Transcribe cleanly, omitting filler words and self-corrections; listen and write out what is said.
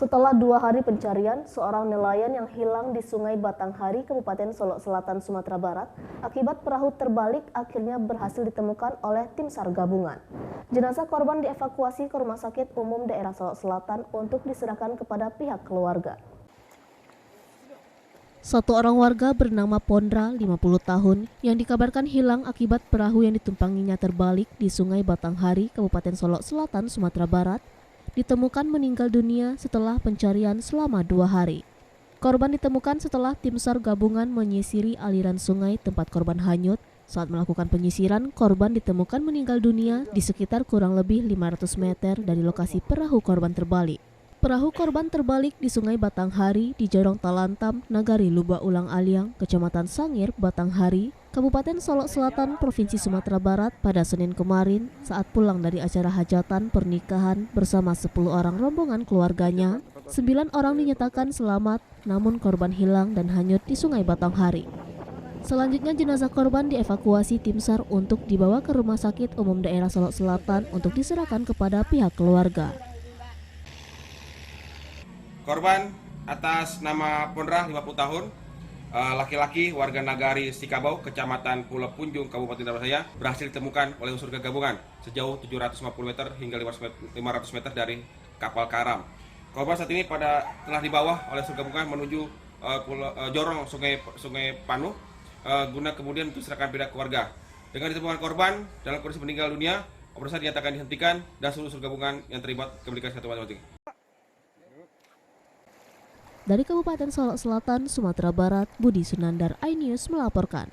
Setelah 2 hari pencarian, seorang nelayan yang hilang di Sungai Batanghari, Kabupaten Solok Selatan, Sumatera Barat, akibat perahu terbalik akhirnya berhasil ditemukan oleh tim SAR gabungan. Jenazah korban dievakuasi ke Rumah Sakit Umum Daerah Solok Selatan untuk diserahkan kepada pihak keluarga. Satu orang warga bernama Pondra, 50 tahun, yang dikabarkan hilang akibat perahu yang ditumpanginya terbalik di Sungai Batanghari, Kabupaten Solok Selatan, Sumatera Barat, ditemukan meninggal dunia setelah pencarian selama 2 hari. Korban ditemukan setelah tim SAR gabungan menyisiri aliran sungai tempat korban hanyut. Saat melakukan penyisiran, korban ditemukan meninggal dunia di sekitar kurang lebih 500 meter dari lokasi perahu korban terbalik. Perahu korban terbalik di Sungai Batanghari di Jorong Talantam, Nagari Lubak Ulang Aliang, Kecamatan Sangir, Batanghari, Kabupaten Solok Selatan, Provinsi Sumatera Barat pada Senin kemarin saat pulang dari acara hajatan pernikahan bersama 10 orang rombongan keluarganya. 9 orang dinyatakan selamat, namun korban hilang dan hanyut di Sungai Batanghari. Selanjutnya jenazah korban dievakuasi tim SAR untuk dibawa ke Rumah Sakit Umum Daerah Solok Selatan untuk diserahkan kepada pihak keluarga. Korban atas nama Pondra, 50 tahun, laki-laki warga Nagari Sikabau, Kecamatan Pulau Punjung, Kabupaten Tasikmalaya, berhasil ditemukan oleh unsur gabungan sejauh 750 meter hingga 500 meter dari kapal karam. Korban saat ini telah dibawa oleh unsur gabungan menuju jorong Sungai Panuh, guna kemudian untuk diserahkan pada keluarga. Dengan ditemukan korban dalam kondisi meninggal dunia, operasi dinyatakan dihentikan dan seluruh unsur gabungan yang terlibat kembalikan ke tempat masing-masing. Dari Kabupaten Solok Selatan, Sumatera Barat, Budi Sunandar, iNews melaporkan.